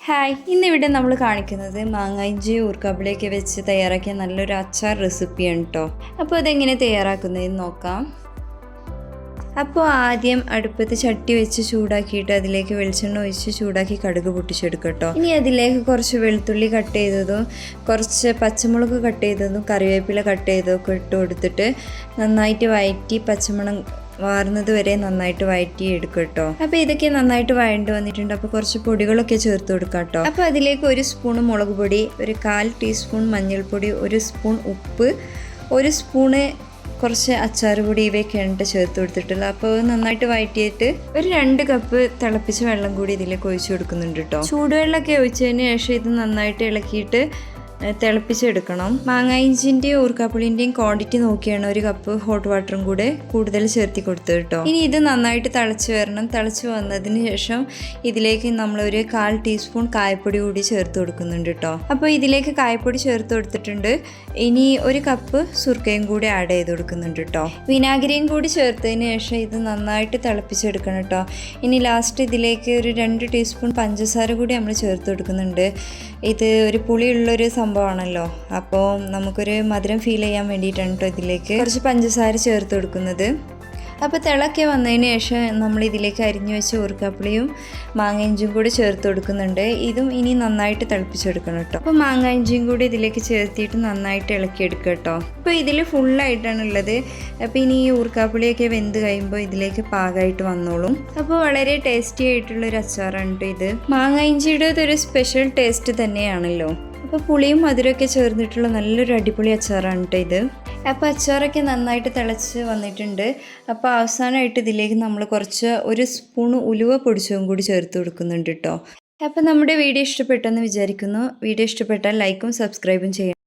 Hi, ഇന്നിവിടെ നമ്മൾ കാണിക്കുന്നത് മാങ്ങായിഞ്ചി ഊർക്കാപ്പിളിയൊക്കെ വെച്ച് തയ്യാറാക്കിയ നല്ലൊരു അച്ചാർ റെസിപ്പിയാണ് കേട്ടോ. അപ്പോൾ അതെങ്ങനെ തയ്യാറാക്കുന്നതെന്ന് നോക്കാം. അപ്പോൾ ആദ്യം അടുപ്പത്ത് ചട്ടി വെച്ച് ചൂടാക്കിയിട്ട് അതിലേക്ക് വെളിച്ചെണ്ണ ഒഴിച്ച് ചൂടാക്കി കടുക് പൊട്ടിച്ചെടുക്കുക കേട്ടോ. ഇനി അതിലേക്ക് കുറച്ച് വെളുത്തുള്ളി കട്ട് ചെയ്തതും കുറച്ച് പച്ചമുളക് കട്ട് ചെയ്തതും കറിവേപ്പില കട്ട് ചെയ്തതൊക്കെ ഇട്ട് കൊടുത്തിട്ട് നന്നായിട്ട് വഴറ്റി പച്ചമണം വാർന്നത് വരെ നന്നായിട്ട് വഴറ്റി എടുക്കുക കേട്ടോ. അപ്പോൾ ഇതൊക്കെ നന്നായിട്ട് വഴണ്ട് വന്നിട്ടുണ്ട്. അപ്പോൾ കുറച്ച് പൊടികളൊക്കെ ചേർത്ത് കൊടുക്കാം കേട്ടോ. അപ്പോൾ അതിലേക്ക് 1 സ്പൂൺ മുളക് പൊടി, ഒരു 1/4 ടീസ്പൂൺ മഞ്ഞൾപ്പൊടി, 1 സ്പൂൺ ഉപ്പ്, 1 സ്പൂണ് കുറച്ച് അച്ചാർ പൊടി ഇവയൊക്കെയാണ് ചേർത്ത് കൊടുത്തിട്ടുള്ളത്. അപ്പോൾ നന്നായിട്ട് വഴറ്റിയിട്ട് ഒരു 2 കപ്പ് തിളപ്പിച്ച വെള്ളം കൂടി ഇതിലേക്ക് ഒഴിച്ചു കൊടുക്കുന്നുണ്ട് കേട്ടോ. ചൂടുവെള്ളമൊക്കെ ഒഴിച്ചതിന് ശേഷം ഇത് നന്നായിട്ട് ഇളക്കിയിട്ട് തിളപ്പിച്ചെടുക്കണം. മാങ്ങായിഞ്ചിൻ്റെയും ഊർക്കാപ്പുളിൻ്റെയും ക്വാണ്ടിറ്റി നോക്കിയാണ് 1 കപ്പ് ഹോട്ട് വാട്ടറും കൂടെ കൂടുതൽ ചേർത്തി കൊടുത്തത് കേട്ടോ. ഇനി ഇത് നന്നായിട്ട് തിളച്ച് വരണം. തിളച്ച് വന്നതിന് ശേഷം ഇതിലേക്ക് നമ്മളൊരു 1/4 ടീസ്പൂൺ കായപ്പൊടി കൂടി ചേർത്ത് കൊടുക്കുന്നുണ്ട് കേട്ടോ. അപ്പോൾ ഇതിലേക്ക് കായപ്പൊടി ചേർത്ത് കൊടുത്തിട്ടുണ്ട്. ഇനി 1 കപ്പ് സുർക്കയും കൂടി ആഡ് ചെയ്ത് കൊടുക്കുന്നുണ്ട് കേട്ടോ. വിനാഗിരിയും കൂടി ചേർത്തതിന് ശേഷം ഇത് നന്നായിട്ട് തിളപ്പിച്ചെടുക്കണം കേട്ടോ. ഇനി ലാസ്റ്റ് ഇതിലേക്ക് ഒരു 2 ടീസ്പൂൺ പഞ്ചസാര കൂടി നമ്മൾ ചേർത്ത് കൊടുക്കുന്നുണ്ട്. ഇത് ഒരു പുളിയുള്ളൊരു സംഭവമാണല്ലോ, അപ്പോൾ നമുക്കൊരു മധുരം ഫീൽ ചെയ്യാൻ വേണ്ടിയിട്ടാണ് കേട്ടോ ഇതിലേക്ക് കുറച്ച് പഞ്ചസാര ചേർത്ത് കൊടുക്കുന്നത്. അപ്പോൾ തിളക്കെ വന്നതിന് ശേഷം നമ്മൾ ഇതിലേക്ക് അരിഞ്ഞു വെച്ച ഊർക്കാപ്പിളിയും മാങ്ങയിഞ്ചും കൂടി ചേർത്ത് കൊടുക്കുന്നുണ്ട്. ഇതും ഇനി നന്നായിട്ട് തിളപ്പിച്ചെടുക്കണം കേട്ടോ. അപ്പോൾ മാങ്ങയിഞ്ചും കൂടി ഇതിലേക്ക് ചേർത്തിട്ട് നന്നായിട്ട് ഇളക്കിയെടുക്കുക കേട്ടോ. അപ്പോൾ ഇതിൽ ഫുള്ളായിട്ടാണ് ഉള്ളത്. അപ്പോൾ ഇനി ഈ ഊർക്കാപ്പിളിയൊക്കെ വെന്ത് കഴിയുമ്പോൾ ഇതിലേക്ക് പാകമായിട്ട് വന്നോളും. അപ്പോൾ വളരെ ടേസ്റ്റി ആയിട്ടുള്ളൊരു അച്ചാറാണ് കേട്ടോ ഇത്. മാങ്ങയിഞ്ചിയുടെ ഒരു സ്പെഷ്യൽ ടേസ്റ്റ് തന്നെയാണല്ലോ. അപ്പോൾ പുളിയും മധുരമൊക്കെ ചേർന്നിട്ടുള്ള നല്ലൊരു അടിപൊളി അച്ചാറാണ് കേട്ടോ ഇത്. അപ്പോൾ അച്ചാറൊക്കെ നന്നായിട്ട് തിളച്ച് വന്നിട്ടുണ്ട്. അപ്പോൾ അവസാനമായിട്ട് ഇതിലേക്ക് നമ്മൾ കുറച്ച് 1 സ്പൂൺ ഉലുവ പൊടിച്ചതും കൂടി ചേർത്ത് കൊടുക്കുന്നുണ്ട് കേട്ടോ. അപ്പോൾ നമ്മുടെ വീഡിയോ ഇഷ്ടപ്പെട്ടെന്ന് വിചാരിക്കുന്നു. വീഡിയോ ഇഷ്ടപ്പെട്ടാൽ ലൈക്കും സബ്സ്ക്രൈബും ചെയ്യണം.